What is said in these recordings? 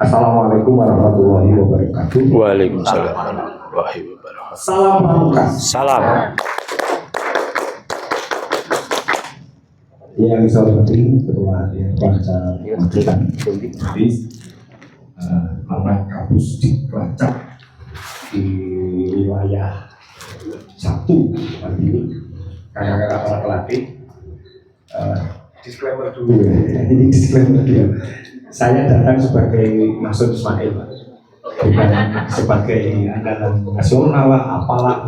Assalamualaikum warahmatullahi wabarakatuh. Waalaikumsalam warahmatullahi wabarakatuh. Salam pramuka. Salam. Yang saya hormati Ketua Baca Magetan para kampus di Cilacap di wilayah 1 hari ini, kakak-kakak para pelatih. Disclaimer dulu ya. Ini disclaimer dia. Saya datang sebagai Masud Ismail, bukan sebagai andalan nasional apalah.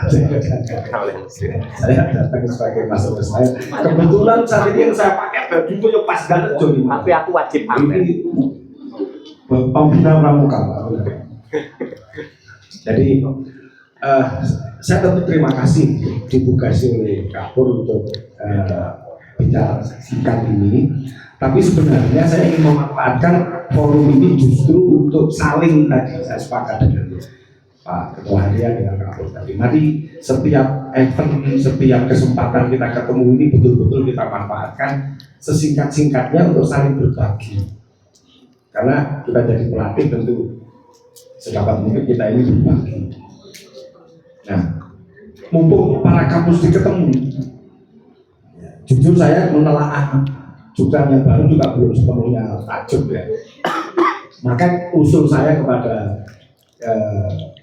Saya datang sebagai Masud Ismail. Kebetulan saat ini yang saya pakai baju itu pas banget Joni. Tapi aku wajib pamer. Pembina pramuka. Jadi saya tentu terima kasih ditugasi oleh Kapur untuk bicara singkat ini. Tapi sebenarnya saya ingin memanfaatkan forum ini justru untuk saling tadi. Saya sepakat dengan Pak Ketua Harian dengan Kapur tadi. Mari setiap event, setiap kesempatan kita ketemu ini betul-betul kita manfaatkan sesingkat-singkatnya untuk saling berbagi. Karena kita jadi pelatih tentu sedapat mungkin kita ini berbagi. Nah, mumpung para kampus diketemu, jujur saya menelaah jurusan yang baru juga belum sepenuhnya takjub ya. Maka usul saya kepada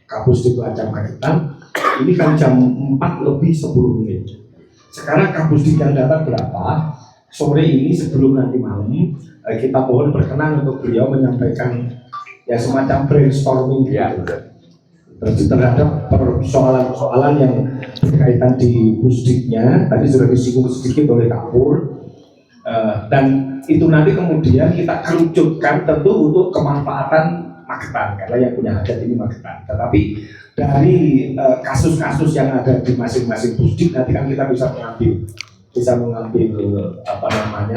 kampus di Cilacap Magetan, ini kan jam 4:10. Sekarang kampus di datang berapa? Sore ini sebelum nanti malam kita mohon berkenan untuk beliau menyampaikan ya semacam brainstorming Ya, terhadap persoalan-persoalan yang berkaitan di pusdiknya. Tadi sudah disinggung sedikit oleh Kapur. Dan itu nanti kemudian kita kerucutkan tentu untuk kemanfaatan Magetan, karena yang punya hajat ini Magetan. Tetapi dari kasus-kasus yang ada di masing-masing pusdik nanti kan kita bisa mengambil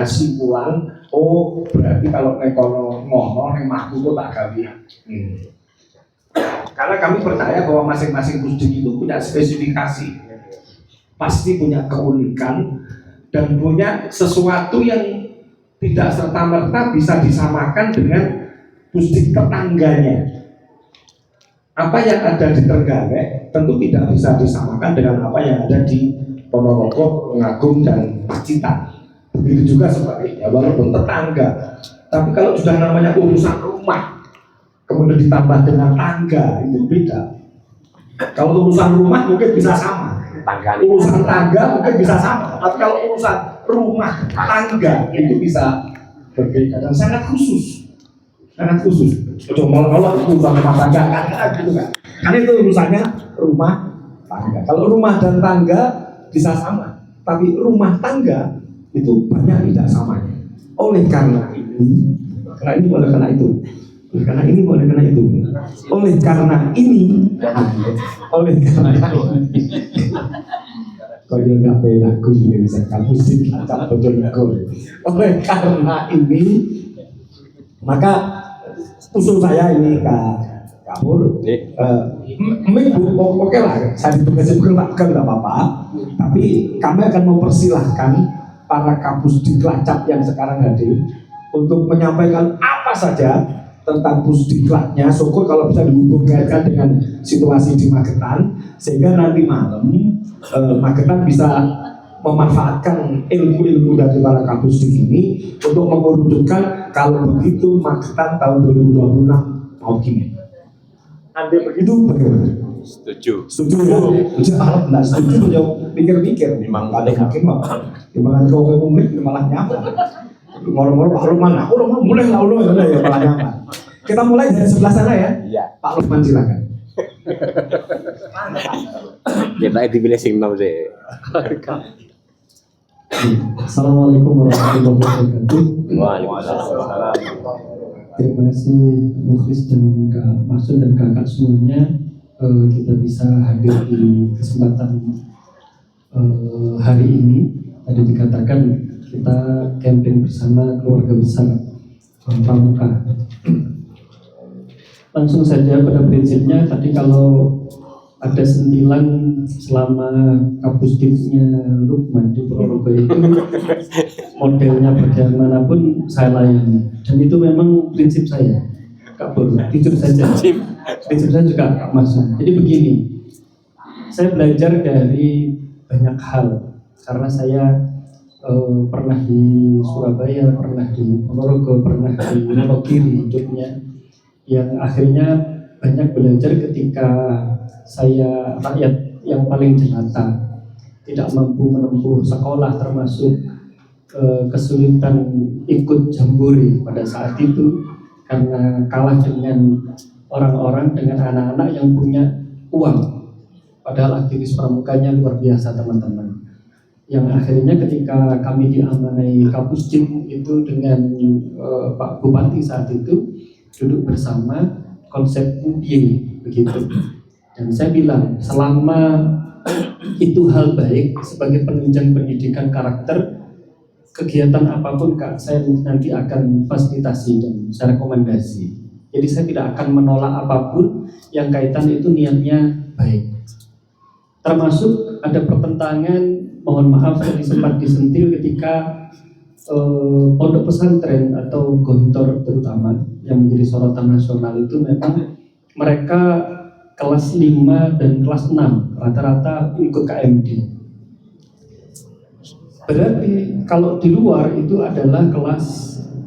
simpulan. Oh berarti kalau nekono ngono nemaku kok tak gawe. Karena kami percaya bahwa masing-masing pusdik itu punya spesifikasi, pasti punya keunikan dan punya sesuatu yang tidak serta-merta bisa disamakan dengan pusdik tetangganya. Apa yang ada di Trenggalek tentu tidak bisa disamakan dengan apa yang ada di Ponorogo, Ngagung, dan Pacitan. Begitu juga sebaliknya, walaupun tetangga. Tapi kalau sudah namanya urusan rumah, kemudian ditambah dengan tangga, itu beda. Kalau urusan rumah mungkin bisa sama, urusan tangga mungkin bisa sama, tapi kalau urusan rumah tangga itu bisa berbeda dan sangat khusus, sangat khusus. Coba kalau urusan rumah tangga kan gitu kan, karena itu urusannya rumah tangga. Kalau rumah dan tangga bisa sama, tapi rumah tangga itu banyak tidak samanya. Oleh karena ini, oleh karena itu. Karena ini boleh karena itu. Oleh karena ini, kau jangan ngapain aku juga bisa kamu sih tak betul kau. Oleh karena ini, maka usul saya ini Kak Kapur, oke lah, saya ditugasin kan nggak apa-apa. Tapi kami akan mempersilahkan para kampus di Cilacap yang sekarang hadir untuk menyampaikan apa saja tentang pusdiklatnya. Syukur kalau bisa dihubungkan dengan situasi di Magetan, sehingga nanti malam Magetan bisa memanfaatkan ilmu-ilmu dari para kampus di sini untuk mengerucutkan kalau begitu Magetan tahun 2026 mau gini. Andai begitu bagaimana? setuju. Setuju ya? Kalau tidak setuju ya pikir-pikir. Memang ada mungkin mah. Dimana kau ngomongin malah nyaman. Ngomong-ngomong Pak Lukman, aku mulai lah ya malah nyaman. Kita mulai dari sebelah sana ya. Iya. Pak Lukman silakan. Kita dipilih sing nom sih. Assalamualaikum warahmatullahi wabarakatuh. Waalaikumsalam. Terima kasih Mukhlis dan Kak Masud dan kakak semuanya, kita bisa hadir di kesempatan hari ini. Tadi dikatakan kita camping bersama keluarga besar Pramuka. Langsung saja pada prinsipnya tadi kalau ada sentilan selama Kapusdivnya Lukman di Ponorogo itu modelnya bagaimanapun saya layani, dan itu memang prinsip saya, Kak Bor, jujur saja prinsip saya juga Kak Masud. Jadi begini, saya belajar dari banyak hal karena saya pernah di Surabaya, pernah di Ponorogo, pernah di Wonogiri hidupnya, yang akhirnya banyak belajar ketika saya rakyat yang paling jelata, tidak mampu menempuh sekolah, termasuk kesulitan ikut jambore pada saat itu karena kalah dengan orang-orang, dengan anak-anak yang punya uang, padahal aktivis pramukanya luar biasa teman-teman. Yang akhirnya ketika kami diamanai Kapusdin itu dengan Pak Bupati saat itu duduk bersama, konsep UPY begitu. Dan saya bilang selama itu hal baik sebagai penunjang pendidikan karakter, kegiatan apapun Kak, saya nanti akan fasilitasi dan saya rekomendasi. Jadi saya tidak akan menolak apapun yang kaitan itu niatnya baik. Termasuk ada pertentangan, mohon maaf tadi sempat disentil ketika pondok pesantren atau gontor terutama yang menjadi sorotan nasional itu memang mereka kelas 5 dan kelas 6 rata-rata ikut KMD. Berarti kalau di luar itu adalah kelas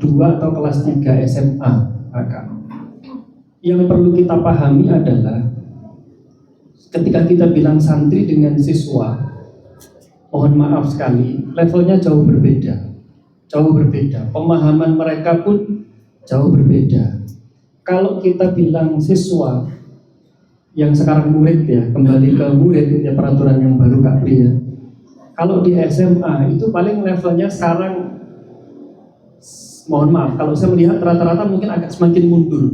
2 atau kelas 3 SMA. Yang perlu kita pahami adalah ketika kita bilang santri dengan siswa, mohon maaf sekali, levelnya jauh berbeda. Pemahaman mereka pun jauh berbeda. Kalau kita bilang siswa yang sekarang murid ya, kembali ke murid ya, peraturan yang baru Kak Pri ya. Kalau di SMA itu paling levelnya sekarang, mohon maaf, kalau saya melihat rata-rata mungkin agak semakin mundur.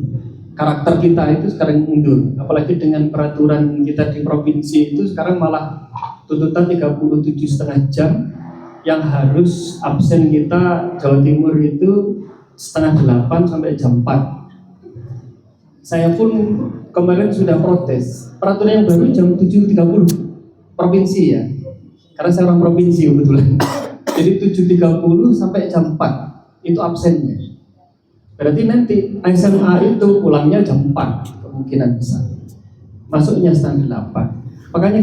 Karakter kita itu sekarang mundur, apalagi dengan peraturan kita di provinsi itu sekarang malah tuntutan 37,5 jam, yang harus absen kita Jawa Timur itu 7:30 sampai jam 4. Saya pun kemarin sudah protes, peraturan yang baru jam 7.30 provinsi ya, karena saya orang provinsi kebetulan. Jadi 7.30 sampai jam 4 itu absennya. Berarti nanti SMA itu pulangnya jam 4 kemungkinan besar, masuknya 7:30. Makanya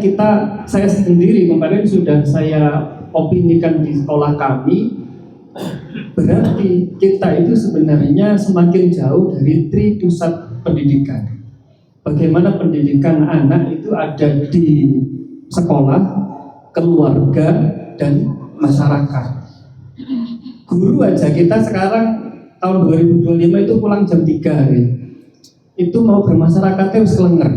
saya sendiri kemarin sudah saya opinikan di sekolah kami, berarti kita itu sebenarnya semakin jauh dari pusat pendidikan. Bagaimana pendidikan anak itu ada di sekolah, keluarga, dan masyarakat. Guru aja kita sekarang tahun 2025 itu pulang jam 3 hari. Itu mau bermasyarakatnya harus kelenger.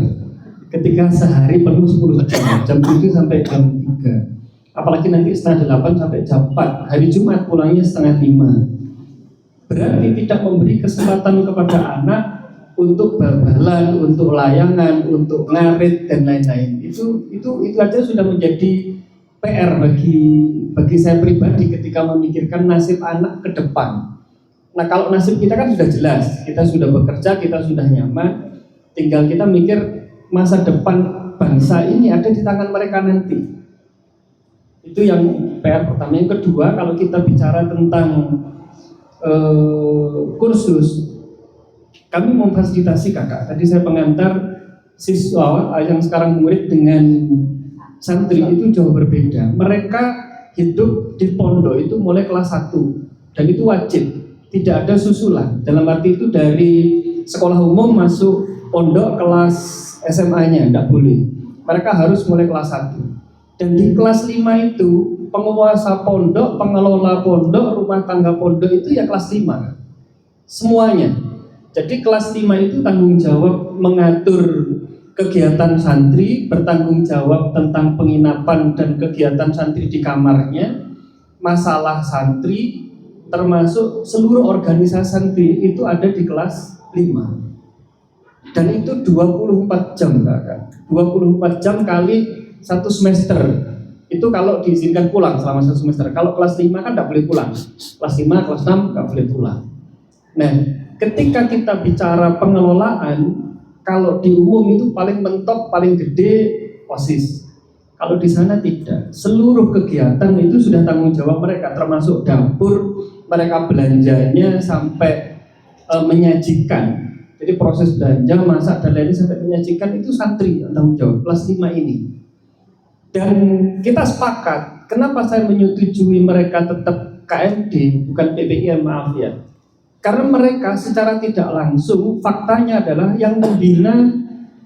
Ketika sehari penuh 10 jam 7 sampai jam 3. Apalagi nanti 7:30 sampai jam 4. Hari Jumat pulangnya 4:30. Berarti tidak memberi kesempatan kepada anak untuk babalan, untuk layangan, untuk ngarit dan lain-lain. Itu aja sudah menjadi PR bagi saya pribadi ketika memikirkan nasib anak ke depan. Nah, kalau nasib kita kan sudah jelas, kita sudah bekerja, kita sudah nyaman, tinggal kita mikir masa depan bangsa ini ada di tangan mereka nanti. Itu yang PR pertama. Yang kedua, kalau kita bicara tentang kursus, kami memfasilitasi kakak. Tadi saya pengantar siswa yang sekarang murid dengan santri itu jauh berbeda. Mereka hidup di pondok itu mulai kelas 1 dan itu wajib, tidak ada susulan. Dalam arti itu dari sekolah umum masuk pondok kelas SMA-nya tidak boleh. Mereka harus mulai kelas 1. Dan di kelas 5 itu penguasa pondok, pengelola pondok, rumah tangga pondok itu ya kelas 5 semuanya. Jadi kelas 5 itu tanggung jawab mengatur kegiatan santri, bertanggung jawab tentang penginapan dan kegiatan santri di kamarnya, masalah santri, termasuk seluruh organisasi santri itu ada di kelas 5. Dan itu 24 jam kan? 24 jam kali 1 semester. Itu kalau diizinkan pulang selama 1 semester. Kalau kelas 5 kan tidak boleh pulang. Kelas 5, kelas 6 tidak boleh pulang. Nah, ketika kita bicara pengelolaan, Kalau di umum itu paling mentok, paling gede OSIS. Kalau di sana tidak. Seluruh kegiatan itu sudah tanggung jawab mereka, termasuk dapur, mereka belanjanya sampai menyajikan. Jadi proses belanja, masak dan lain-lain sampai menyajikan itu santri yang tanggung jawab kelas 5 ini. Dan kita sepakat, kenapa saya menyetujui mereka tetap KMD bukan PPIM, maaf ya. Karena mereka secara tidak langsung faktanya adalah yang membina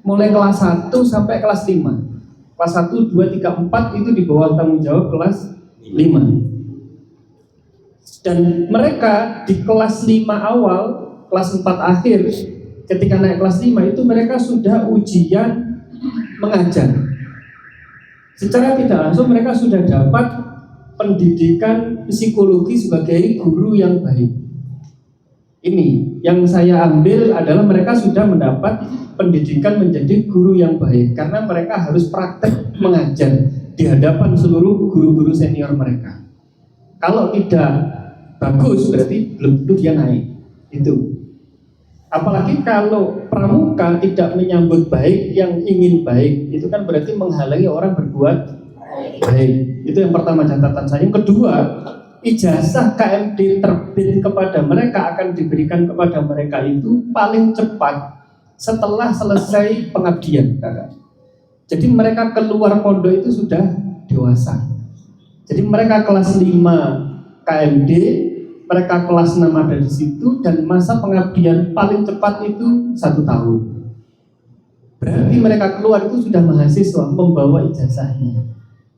mulai kelas 1 sampai kelas 5. Kelas 1, 2, 3, 4 itu di bawah tanggung jawab kelas 5. Dan mereka di kelas 5 awal, kelas 4 akhir, ketika naik kelas 5 itu mereka sudah ujian mengajar. Secara tidak langsung mereka sudah dapat pendidikan psikologi sebagai guru yang baik. Ini yang saya ambil adalah mereka sudah mendapat pendidikan menjadi guru yang baik karena mereka harus praktek mengajar di hadapan seluruh guru-guru senior mereka. Kalau tidak bagus berarti belum tentu dia naik. Itu. Apalagi kalau pramuka tidak menyambut baik yang ingin baik, itu kan berarti menghalangi orang berbuat baik. Itu yang pertama catatan saya. Yang kedua, ijazah KMD terbit kepada mereka akan diberikan kepada mereka itu paling cepat setelah selesai pengabdian, kakak. Jadi mereka keluar pondok itu sudah dewasa. Jadi mereka kelas 5 KMD, mereka kelas 6 ada di situ, dan masa pengabdian paling cepat itu 1 tahun. Berarti mereka keluar itu sudah mahasiswa membawa ijazahnya.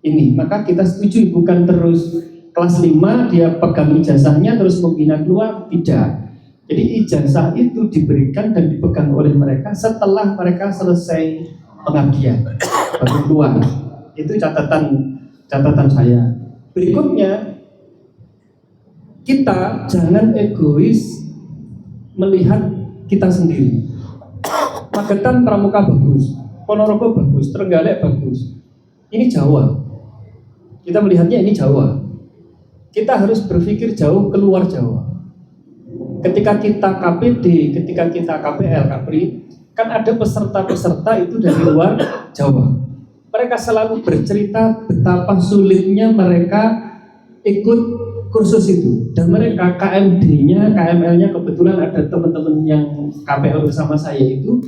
Ini, maka kita setuju bukan terus kelas 5 dia pegang ijazahnya terus membina keluar, tidak. Jadi ijazah itu diberikan dan dipegang oleh mereka setelah mereka selesai pengabdian baru keluar. Itu catatan saya. Berikutnya, kita jangan egois melihat kita sendiri. Magetan Pramuka bagus, Ponorogo bagus, Trenggalek bagus. Ini Jawa. Kita melihatnya ini Jawa. Kita harus berpikir jauh keluar Jawa. Ketika kita KPD, ketika kita KPL, Kapri, kan ada peserta-peserta itu dari luar Jawa. Mereka selalu bercerita betapa sulitnya mereka ikut kursus itu. Dan mereka KMD-nya, KML-nya kebetulan ada teman-teman yang KPL bersama saya itu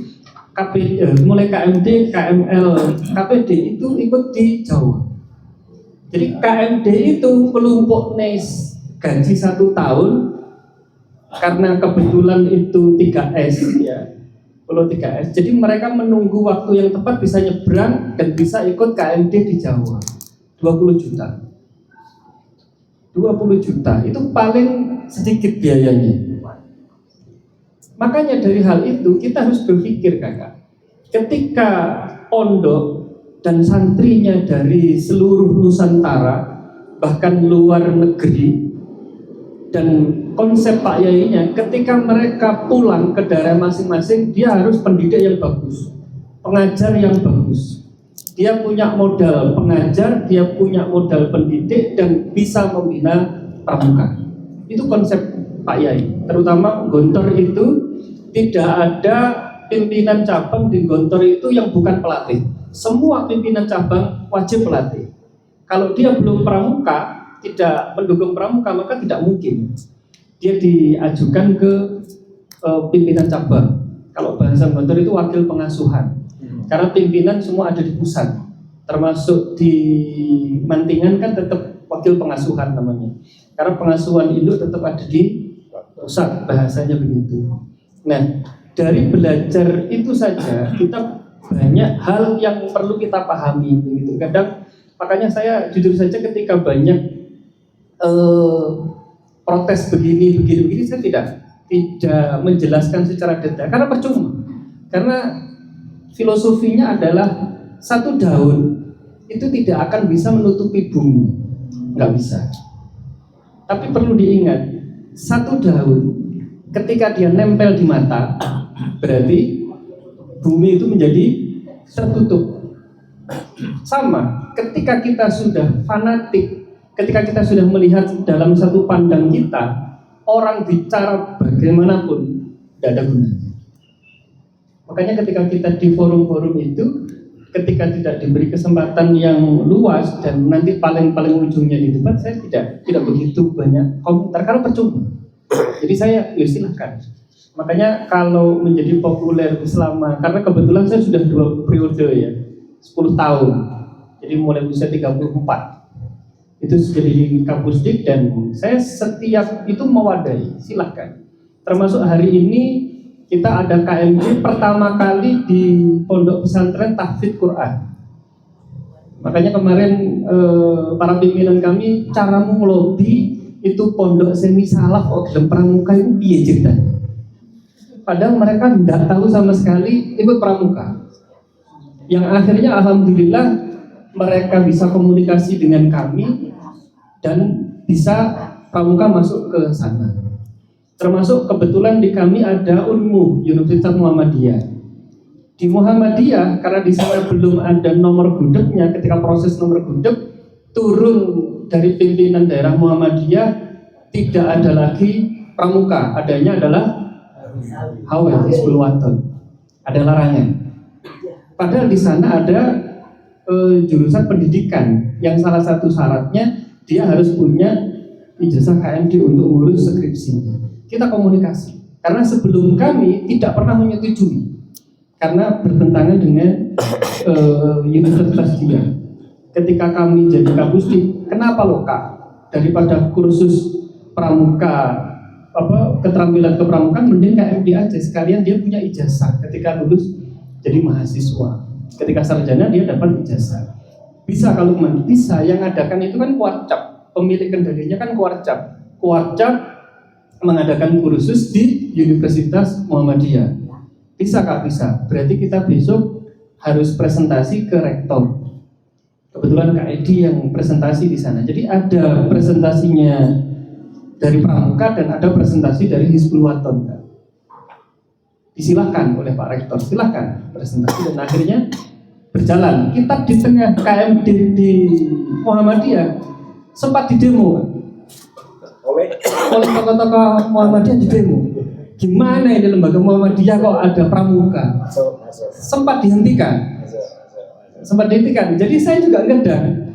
mulai KMD, KML, KPD itu ikut di Jawa. Jadi KMD itu kelompok NES gaji 1 tahun karena kebetulan itu 3S ya, Pulau 3S. Jadi mereka menunggu waktu yang tepat bisa nyebrang dan bisa ikut KMD di Jawa. 20 juta. 20 juta itu paling sedikit biayanya. Makanya dari hal itu kita harus berpikir, kakak. Ketika pondok dan santrinya dari seluruh Nusantara bahkan luar negeri, dan konsep Pak Yainya ketika mereka pulang ke daerah masing-masing dia harus pendidik yang bagus, pengajar yang bagus. Dia punya modal pengajar, dia punya modal pendidik dan bisa membina pramuka. Itu konsep Pak Yai. Terutama Gontor itu tidak ada pimpinan cabang di Gontor itu yang bukan pelatih. Semua pimpinan cabang wajib pelatih. Kalau dia belum pramuka, tidak mendukung pramuka, maka tidak mungkin dia diajukan ke pimpinan cabang. Kalau bahasa Gontor itu wakil pengasuhan. Karena pimpinan semua ada di pusat, termasuk di Mantingan kan tetap wakil pengasuhan namanya. Karena pengasuhan induk tetap ada di pusat, bahasanya begitu. Nah, dari belajar itu saja kita banyak hal yang perlu kita pahami begitu. Kadang makanya saya jujur saja ketika banyak protes begini saya tidak menjelaskan secara detail karena percuma. Karena filosofinya adalah 1 daun itu tidak akan bisa menutupi bumi, nggak bisa. Tapi perlu diingat, 1 daun ketika dia nempel di mata, berarti bumi itu menjadi tertutup. Sama, ketika kita sudah fanatik, ketika kita sudah melihat dalam satu pandang kita, orang bicara bagaimanapun tidak ada gunanya. Makanya ketika kita di forum-forum itu, ketika tidak diberi kesempatan yang luas dan nanti paling ujungnya di depan, saya tidak begitu banyak komentar karena percuma. Jadi saya ya silahkan. Makanya kalau menjadi populer selama, karena kebetulan saya sudah 2 periode ya, 10 tahun. Jadi mulai usia 34 itu jadi Kapusdik, dan saya setiap itu mewadahi, silahkan. Termasuk hari ini kita ada KMJ pertama kali di Pondok Pesantren Tahfidz Quran. Makanya kemarin para pimpinan kami, caramu ngelobi itu pondok semi salaf dalam pramuka itu piye ceritanya. Padahal mereka tidak tahu sama sekali ikut pramuka. Yang akhirnya alhamdulillah mereka bisa komunikasi dengan kami dan bisa pramuka masuk ke sana. Termasuk kebetulan di kami ada UNMU, Universitas Muhammadiyah. Di Muhammadiyah, karena di sana belum ada nomor gudegnya, ketika proses nomor gudeg turun dari pimpinan daerah Muhammadiyah, tidak ada lagi pramuka, adanya adalah Hawel, Hizbul Waton. Ada larangan. Padahal di sana ada jurusan pendidikan yang salah satu syaratnya dia harus punya ijazah KMD untuk ngurus skripsinya. Kita komunikasi, karena sebelum kami tidak pernah menyetujui, karena bertentangan dengan universitas dia. Ketika kami jadi Kapusdik, kenapa loh Kak? Daripada kursus pramuka, keterampilan kepramukaan, mending KMD aja, sekalian dia punya ijazah ketika lulus jadi mahasiswa. Ketika sarjana dia dapat ijazah. Bisa kalau bisa, yang adakan itu kan Kuarcap, pemilik kendalinya kan Kuarcap. Kuarcap mengadakan kursus di Universitas Muhammadiyah. Bisa Kak, bisa. Berarti kita besok harus presentasi ke rektor. Kebetulan Kak Edi yang presentasi di sana. Jadi ada presentasinya dari pramuka dan ada presentasi dari Hizbul Waton. Disilahkan oleh Pak Rektor, silahkan presentasi, dan akhirnya berjalan. Kita di tengah KMD di Muhammadiyah sempat didemo oleh tokoh-tokoh Muhammadiyah, di demo. Gimana ini lembaga Muhammadiyah kok ada pramuka? Sempat dihentikan. Jadi saya juga ngedang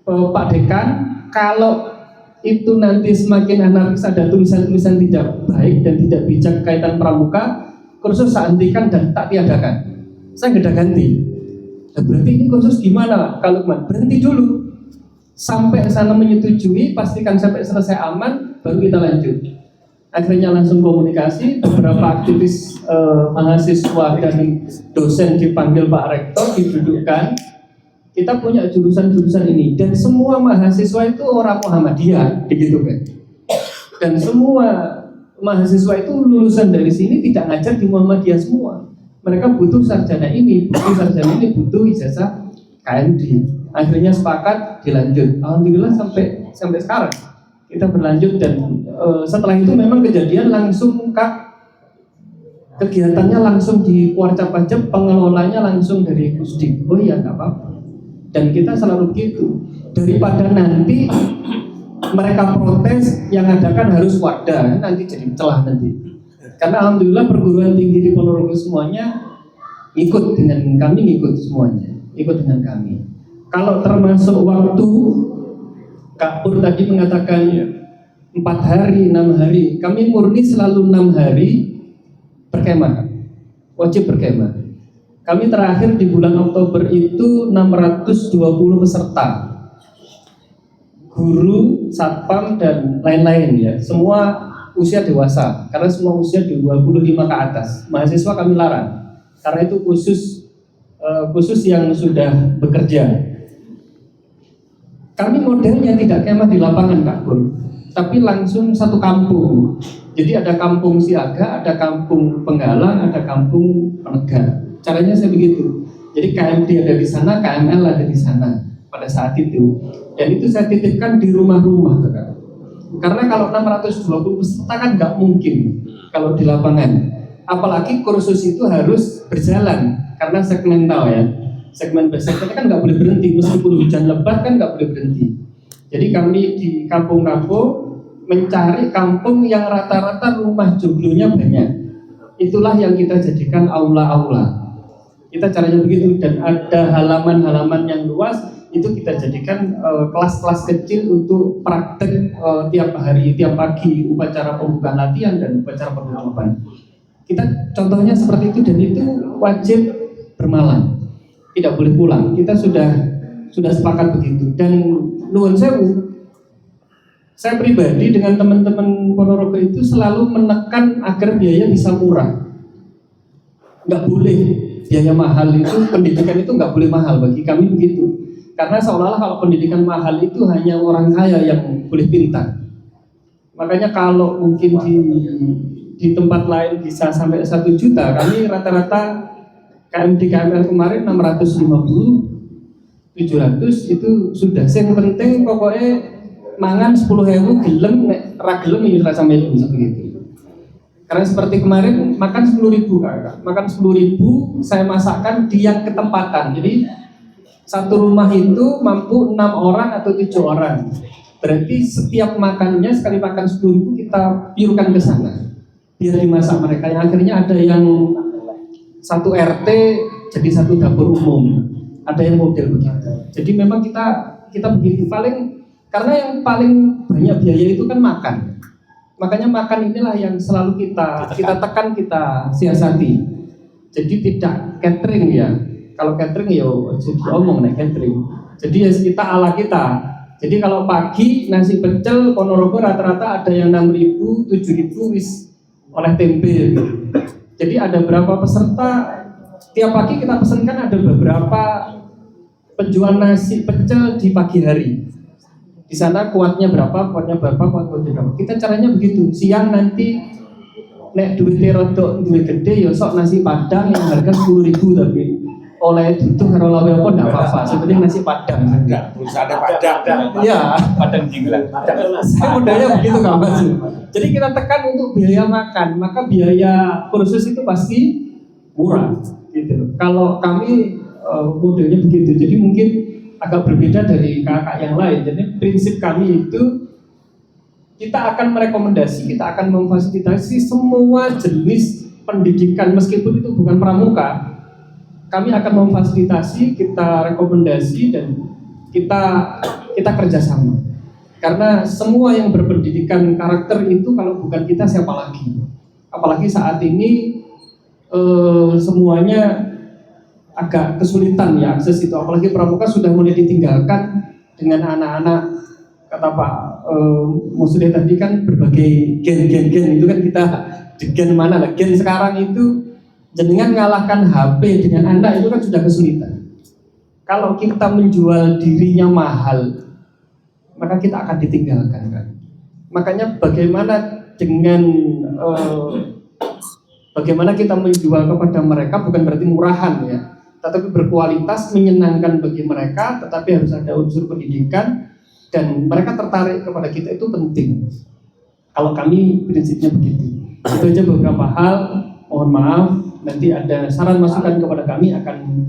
Pak Dekan, kalau itu nanti semakin anarkis, ada tulisan-tulisan tidak baik dan tidak bijak kaitan pramuka, kursus saya hentikan dan tak tiadakan. Saya nggak ganti. Nah, berarti ini kursus gimana? Kalau berhenti dulu sampai sana menyetujui, pastikan sampai selesai aman, baru kita lanjut. Akhirnya langsung komunikasi, beberapa aktivis mahasiswa dan dosen dipanggil Pak Rektor, didudukkan. Kita punya jurusan-jurusan ini, dan semua mahasiswa itu orang Muhammadiyah, begitu kan? Dan semua mahasiswa itu lulusan dari sini tidak ngajar di Muhammadiyah semua. Mereka butuh sarjana ini, butuh ijazah KMD. Akhirnya sepakat dilanjut. Alhamdulillah sampai sekarang kita berlanjut, dan setelah itu memang kejadian langsung Kak, kegiatannya langsung di Kuarcap aja, pengelolanya langsung dari Pusdik. Oh iya, nggak apa-apa. Dan kita selalu begitu, daripada nanti mereka protes, yang adakan harus Wardah, nanti jadi celah nanti. Karena alhamdulillah perguruan tinggi di Ponorogo semuanya ikut dengan kami, ikut dengan kami. Kalau termasuk waktu, Kak Pur tadi mengatakan 4 hari, 6 hari, kami murni selalu 6 hari berkemah, wajib berkemah. Kami terakhir di bulan Oktober itu 620 peserta, guru, satpam, dan lain-lain ya. Semua usia dewasa, karena semua usia di 25 ke atas. Mahasiswa kami larang, karena itu khusus yang sudah bekerja. Kami modelnya tidak kemah di lapangan Kak Pur, tapi langsung satu kampung. Jadi ada kampung siaga, ada kampung penggalang, ada kampung penegak. Caranya saya begitu. Jadi KMD ada di sana, KML ada di sana pada saat itu. Dan itu saya titipkan di rumah-rumah, Kak. Karena kalau 620 peserta kan nggak mungkin kalau di lapangan. Apalagi kursus itu harus berjalan karena segmental ya. Segmen segmennya kan nggak boleh berhenti, meskipun hujan lebat kan nggak boleh berhenti. Jadi kami di kampung-kampung mencari kampung yang rata-rata rumah joglonya banyak. itulah yang kita jadikan aula-aula. Kita caranya begitu, dan ada halaman-halaman yang luas itu kita jadikan kelas-kelas kecil untuk praktek tiap hari, tiap pagi, upacara pembukaan latihan dan upacara penutupan. Kita contohnya seperti itu, dan itu wajib bermalam, tidak boleh pulang. Kita sudah sepakat begitu. Dan nuwun sewu, saya pribadi dengan teman-teman Ponorogo itu selalu menekan agar biaya bisa murah. Nggak boleh biaya mahal itu, pendidikan itu nggak boleh mahal, bagi kami begitu. Karena seolah-olah kalau pendidikan mahal itu hanya orang kaya yang boleh pintar. Makanya kalau mungkin di tempat lain bisa sampai 1 juta, kami rata-rata KMD KML kemarin 650, 700 itu sudah. Yang penting pokoknya mangan 10.000 gelem, ra gelem ini rasa melu seperti. Karena seperti kemarin makan 10.000 kakak, makan 10.000 saya masakkan di yang ketempatan. Jadi satu rumah itu mampu 6 orang atau 7 orang. Berarti setiap makannya sekali makan 10.000 kita piurkan ke sana, biar dimasak mereka. Yang akhirnya ada yang satu RT jadi satu dapur umum, ada yang model begitu. Jadi memang kita begitu karena yang paling banyak biaya itu kan makan. Makanya makan inilah yang selalu kita tekan, kita siasati. Jadi tidak catering ya. Kalau catering ya jadi omong nih catering. Jadi ya kita ala kita. Jadi kalau pagi nasi pecel Ponorogo rata-rata ada yang 6.000, 7.000 wis oleh tempe. Jadi ada berapa peserta, tiap pagi kita pesankan ada beberapa penjual nasi pecel di pagi hari. Di sana kuatnya berapa. Kita caranya begitu. Siang nanti nek duitnya rodok duit gede ya sok nasi padang yang harga 10.000 tapi oleh itu karo lawe apa enggak apa-apa. Sebenarnya nasi padang. Enggak, ada padang. Iya, Padang jinglang. saya modalnya begitu Kak Mas. Jadi kita tekan untuk biaya makan, maka biaya kursus itu pasti murah gitu. Kalau kami modelnya begitu. Jadi mungkin agak berbeda dari kakak yang lain. Jadi prinsip kami itu kita akan merekomendasi, kita akan memfasilitasi semua jenis pendidikan meskipun itu bukan pramuka. Kami akan memfasilitasi, kita rekomendasi dan kita kerjasama. Karena semua yang berpendidikan karakter itu kalau bukan kita siapa lagi? Apalagi saat ini semuanya agak kesulitan ya akses itu, apalagi pramuka sudah mulai ditinggalkan dengan anak-anak, kata Pak Musri tadi kan berbagai gen itu kan kita di gen mana lah, gen sekarang itu jenengan ngalahkan HP dengan anak itu kan sudah kesulitan. Kalau kita menjual dirinya mahal, maka kita akan ditinggalkan kan. Makanya bagaimana kita menjual kepada mereka bukan berarti murahan ya, tetapi berkualitas, menyenangkan bagi mereka, tetapi harus ada unsur pendidikan dan mereka tertarik kepada kita, itu penting. Kalau kami prinsipnya begitu. Itu aja beberapa hal, mohon maaf, nanti ada saran masukan kepada kami akan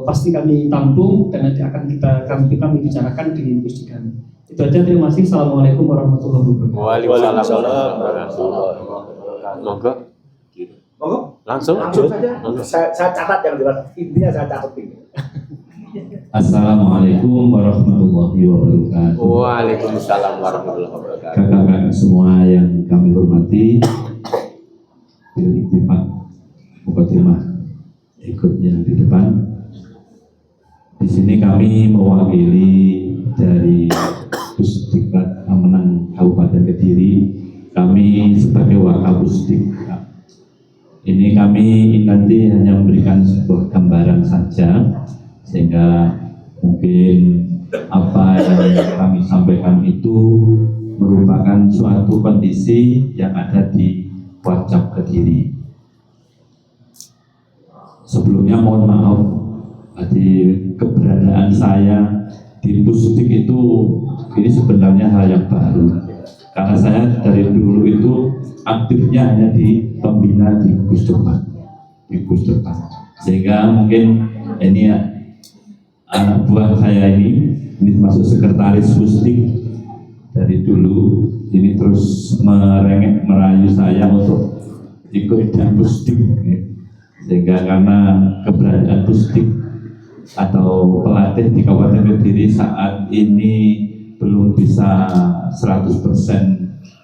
pasti kami tampung dan nanti akan kami bicarakan di diskusi kami. Itu aja, terima kasih. Assalamualaikum warahmatullahi wabarakatuh. Waalaikumsalam warahmatullahi wabarakatuh. Monggo. Langsung saja. Saya catat yang jelas, intinya saya catat ini. Assalamualaikum warahmatullahi wabarakatuh. Waalaikumsalam warahmatullahi wabarakatuh. Kakak-kakak semua yang kami hormati, bil iktifak mukadimah ikutnya di depan. Di sini kami mewakili dari Pusdiklat Amenang Kabupaten Kediri. Kami sebagai Wakapusdik. Ini kami nanti hanya memberikan sebuah gambaran saja, sehingga mungkin apa yang kami sampaikan itu merupakan suatu kondisi yang ada di Wacap Kediri. Sebelumnya mohon maaf, di keberadaan saya di Pusdik itu ini sebenarnya hal yang baru, karena saya dari dulu itu aktifnya hanya di pembina di Gugus Depan, sehingga mungkin ini ya, anak buah saya ini termasuk sekretaris Pusdik dari dulu, ini terus merengek merayu saya untuk ikut di Pusdik, sehingga karena keberadaan Pusdik atau pelatih di Kabupaten Kediri saat ini belum bisa 100%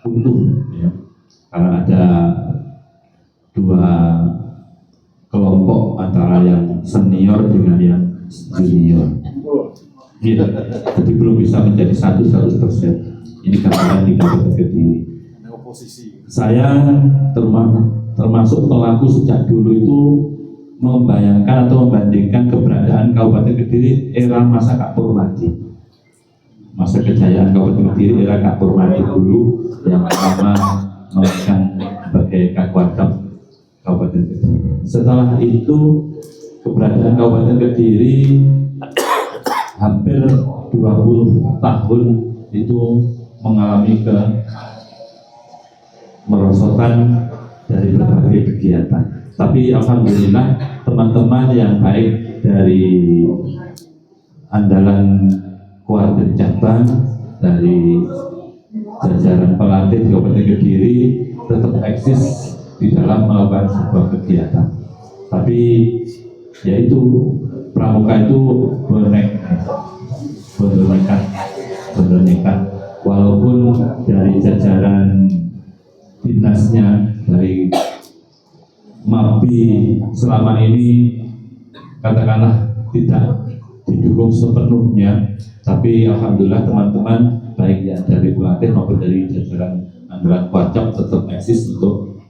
utuh, ya. Karena ada dua kelompok antara yang senior dengan yang junior. Gitu. Jadi belum bisa menjadi 100%. Ini gambaran di Kabupaten Kediri. Saya termasuk pelaku sejak dulu itu membayangkan atau membandingkan keberadaan Kabupaten Kediri era masa Kak Purmadi. Masa kejayaan Kabupaten Kediri era Kak Purmadi dulu yang pertama memegang sebagai Kakwarkap Kabupaten Kediri. Setelah itu keberadaan Kabupaten Kediri hampir 20 tahun itu mengalami merosotan dari berbagai kegiatan. Tapi alhamdulillah teman-teman yang baik dari andalan Kuartir Cabang, dari jajaran pelatih di Kabupaten Kediri tetap eksis di dalam melakukan sebuah kegiatan. Tapi yaitu pramuka itu bernekat walaupun dari jajaran dinasnya, dari MAPI selama ini katakanlah tidak didukung sepenuhnya, tapi alhamdulillah teman-teman baik yang dari pelatih maupun dari jajaran andalan Kuarcap tetap eksis untuk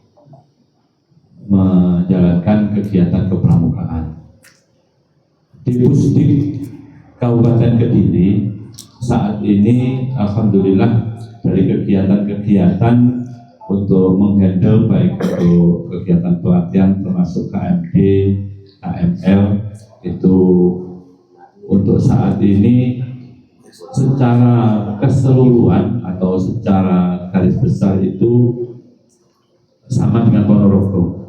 menjalankan kegiatan kepramukaan. Di Pusdik Kabupaten Kediri saat ini alhamdulillah dari kegiatan-kegiatan untuk menghandle baik untuk kegiatan pelatihan termasuk KMD, KML itu untuk saat ini secara keseluruhan atau secara garis besar itu sama dengan Ponorogo.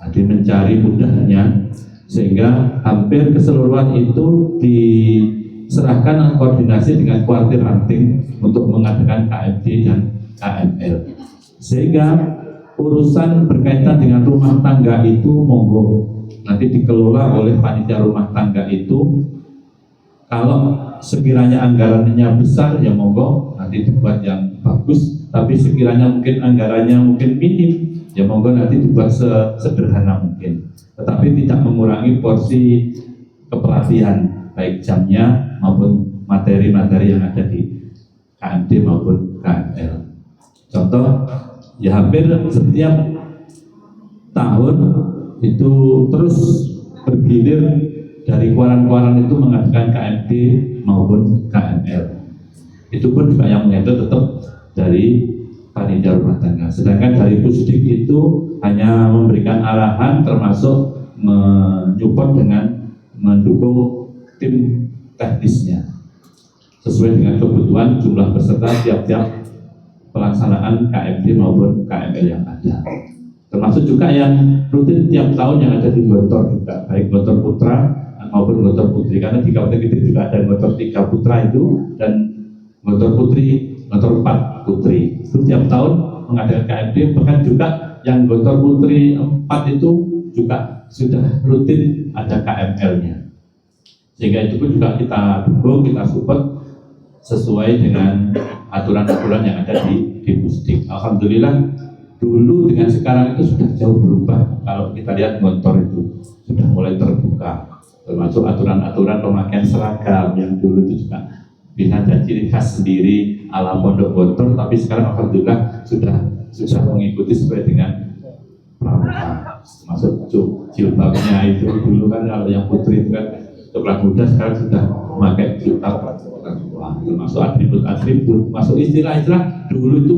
Jadi mencari mudahnya sehingga hampir keseluruhan itu diserahkan koordinasi dengan kuartir ranting untuk mengadakan KMD dan KML. Sehingga urusan berkaitan dengan rumah tangga itu monggo nanti dikelola oleh panitia rumah tangga itu. Kalau sekiranya anggarannya besar ya monggo nanti dibuat yang bagus, tapi sekiranya mungkin anggarannya mungkin minim ya monggo nanti dibuat sederhana mungkin, tetapi tidak mengurangi porsi kepelatihan baik jamnya maupun materi-materi yang ada di KMD maupun KML. Contoh ya hampir setiap tahun itu terus bergilir dari kuaran-kuaran itu mengadakan KMD maupun KML. Itu pun juga yang menghandle tetap dari panitia rumah tangga. Sedangkan dari Pusdik itu hanya memberikan arahan termasuk menyupport dengan mendukung tim teknisnya sesuai dengan kebutuhan jumlah peserta tiap-tiap pelaksanaan KMD maupun KML yang ada. Termasuk juga yang rutin tiap tahun yang ada di Gontor juga, baik Gontor Putra maupun Gontor Putri, karena di Kabupaten Kediri juga ada Gontor 3 Putra itu dan Gontor Putri, Gontor 4 Putri. Itu tiap tahun mengadakan KMD, bahkan juga yang Gontor Putri 4 itu juga sudah rutin ada KML-nya. Sehingga itu pun juga kita dukung, kita support sesuai dengan aturan-aturan yang ada di Pusdik. Alhamdulillah dulu dengan sekarang itu sudah jauh berubah. Kalau kita lihat Gontor itu sudah mulai terbuka, termasuk aturan-aturan pemakaian seragam yang dulu itu juga bisa jadi ciri khas sendiri ala Pondok Gontor, tapi sekarang alhamdulillah sudah mengikuti sesuai dengan pramuka. Termasuk jilbabnya itu dulu kan kalau yang putri itu kan coklat muda, sekarang sudah memakai jilbab. Termasuk atribut-atribut, masuk istilah-istilah dulu itu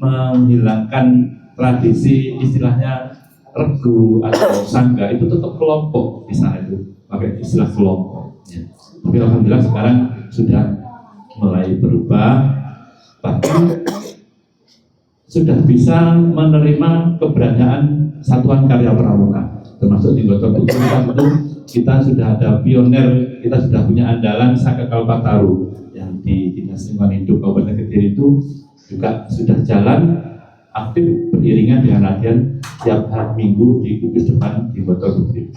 menghilangkan tradisi istilahnya regu atau sangga itu tetap kelompok di sana itu pakai istilah kelompok. Ya. Tapi alhamdulillah sekarang sudah mulai berubah, bahkan sudah bisa menerima keberadaan satuan karya pramuka, termasuk di Gontor Putri itu kita sudah ada pioner, kita sudah punya andalan Saka Kalpataru yang di Dinas Lingkungan Hidup Kabupaten Kediri itu juga sudah jalan aktif beriringan dengan latihan setiap hari Minggu di Kudus depan di Botol Gede.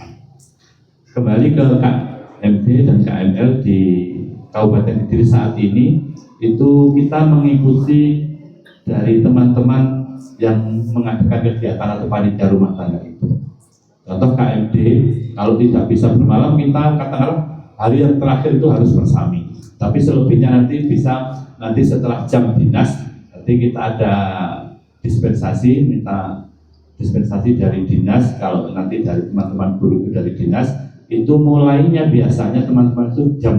Kembali ke KMD dan KML di Kabupaten Kediri saat ini, itu kita mengikuti dari teman-teman yang mengadakan kegiatan atau panitia rumah tangga itu. Contoh KMD, kalau tidak bisa bermalam, kita katakanlah hari yang terakhir itu harus bersami. Tapi selebihnya nanti bisa nanti setelah jam dinas, nanti kita ada dispensasi, minta dispensasi dari dinas. Kalau nanti dari teman-teman guru itu dari dinas, itu mulainya biasanya teman-teman itu jam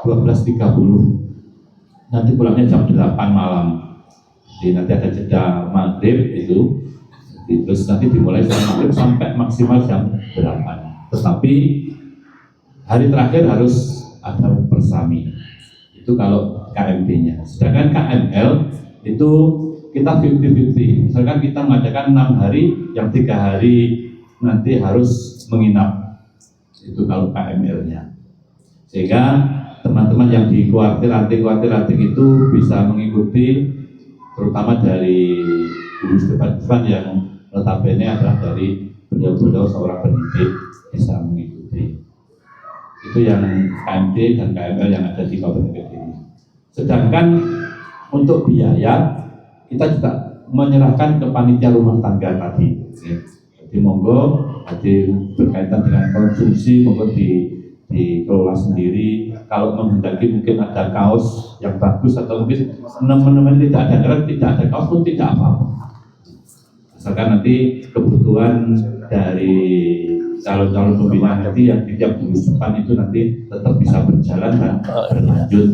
12.30, nanti pulangnya jam 8 malam. Jadi nanti ada jeda maghrib itu, terus nanti dimulai jam maghrib sampai maksimal jam 8. Tetapi hari terakhir harus ada bersami. Itu kalau KMD-nya. Sedangkan KML itu kita 50-50. Misalkan kita mengadakan 6 hari, yang 3 hari nanti harus menginap. Itu kalau KML-nya. Sehingga teman-teman yang di kuartir antik itu bisa mengikuti, terutama dari guru depan yang notabene adalah dari beliau-beliau seorang pendidik bisa mengikuti. Itu yang KMD dan KML yang ada di Kabupaten Kediri. Sedangkan untuk biaya kita juga menyerahkan ke panitia rumah tangga tadi. Jadi monggo, jadi berkaitan dengan konsumsi monggo dikelola sendiri. Kalau menghendaki mungkin ada kaos yang bagus atau mungkin teman-teman tidak ada kaos pun tidak apa-apa. Asalkan nanti kebutuhan dari calon-calon pembina nanti yang tiap minggu depan itu nanti tetap bisa berjalan dan berlanjut.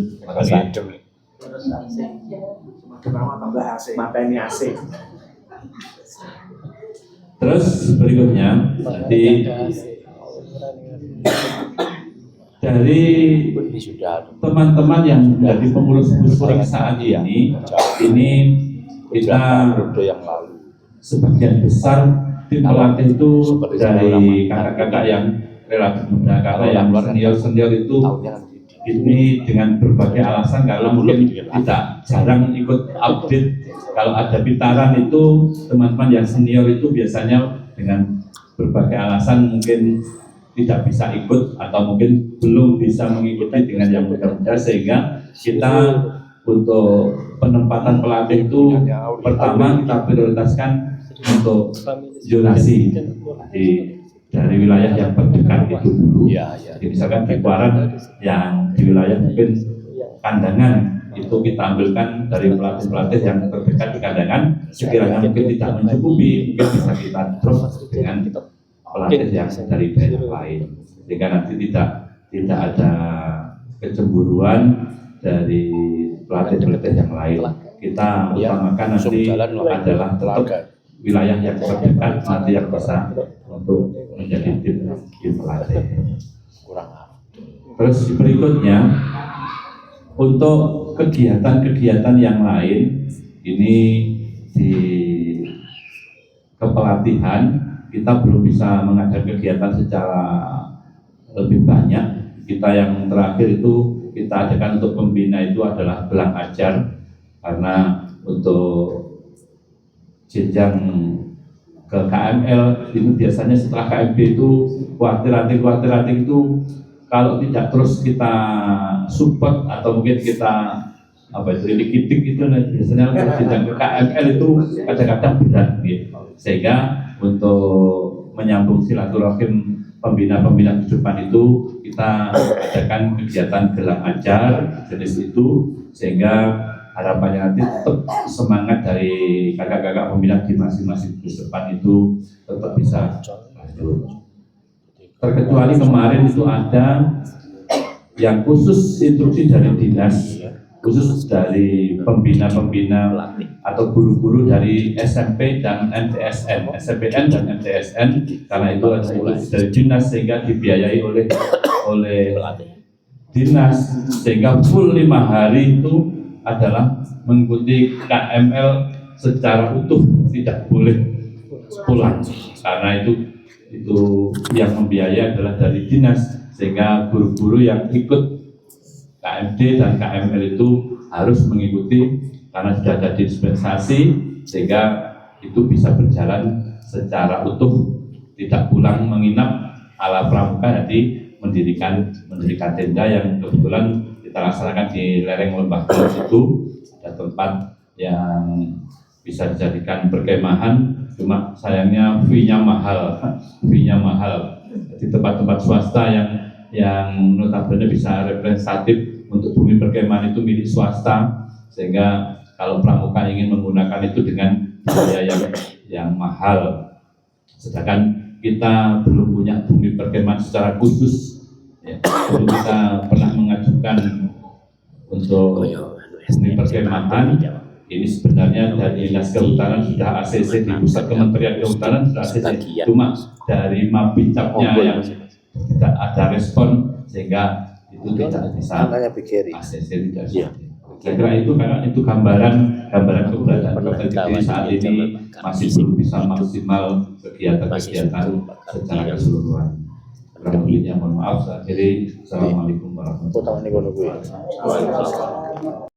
Kenapa tambah AC? Mata ini AC. Terus berikutnya dari teman-teman yang menjadi pengurus Pusring saat ini kita sebagian besar tim pelatih itu dari kakak-kakak yang relatif muda, karena yang senior itu ini dengan berbagai alasan karena mungkin tidak jarang ikut update. Kalau ada pitaran itu teman-teman yang senior itu biasanya dengan berbagai alasan mungkin tidak bisa ikut atau mungkin belum bisa mengikuti dengan yang muda-muda, sehingga kita untuk penempatan pelatih itu pertama kita prioritaskan untuk zonasi dari wilayah yang terdekat itu dulu. Jadi misalkan di Kuaran yang di wilayah mungkin Kandangan itu kita ambilkan dari pelatih-pelatih yang terdekat di Kandangan, sekiranya mungkin tidak mencukupi mungkin bisa kita drop dengan pelatih yang dari daerah lain, sehingga nanti tidak ada kecemburuan dari pelatih-pelatih yang lain. Kita utamakan nanti adalah tetap wilayah yang terdekat nanti yang bisa untuk menjadi tim pelatih. Terus berikutnya untuk kegiatan-kegiatan yang lain ini di kepelatihan kita belum bisa mengadakan kegiatan secara lebih banyak. Kita yang terakhir itu kita adakan untuk pembina itu adalah gelang ajar, karena untuk jenjang ke KML itu biasanya setelah KMB itu kuartir antik itu kalau tidak terus kita support atau mungkin kita likidik itu biasanya jenjang ke KML itu kadang-kadang berat gitu. Sehingga untuk menyambung silaturahim pembina-pembina kehidupan itu kita adakan kegiatan gelang ajar jenis itu, sehingga harapannya nanti tetap semangat dari kakak-kakak pembina di masing-masing kehidupan itu tetap bisa lanjut. Terkecuali kemarin itu ada yang khusus instruksi dari dinas, khusus dari pembina-pembina atau guru-guru dari SMP dan MTSN, SMPN dan MTSN, karena itu dari dinas sehingga dibiayai oleh dinas, sehingga full 5 hari itu adalah mengikuti KML secara utuh, tidak boleh pulang karena itu yang membiayai adalah dari dinas, sehingga guru-guru yang ikut KMD dan KML itu harus mengikuti karena sudah ada dispensasi, sehingga itu bisa berjalan secara utuh, tidak pulang menginap ala pramuka, jadi mendirikan tenda yang kebetulan kita laksanakan di lereng Lembah Kelas itu. Ada tempat yang bisa dijadikan perkemahan, cuma sayangnya fee-nya mahal. Jadi tempat-tempat swasta yang notabene bisa representatif untuk bumi perkemahan itu milik swasta, sehingga kalau pramuka ingin menggunakan itu dengan biaya yang mahal. Sedangkan kita belum punya bumi perkemahan secara khusus. Ya, dulu kita pernah mengajukan untuk bumi perkemahan. Ini sebenarnya dari Dinas Kehutanan sudah ACC, di pusat Kementerian Kehutanan sudah ACC, cuma dari Mabicapnya yang tidak ada respon, sehingga itu tidak bisa ACC, tidak bisa. Saya kira itu, karena itu gambaran keberadaan Kota saat ini masih belum bisa maksimal kegiatan-kegiatan secara keseluruhan. Kurang lebihnya mohon maaf. Saya akhiri. Assalamualaikum warahmatullahi wabarakatuh.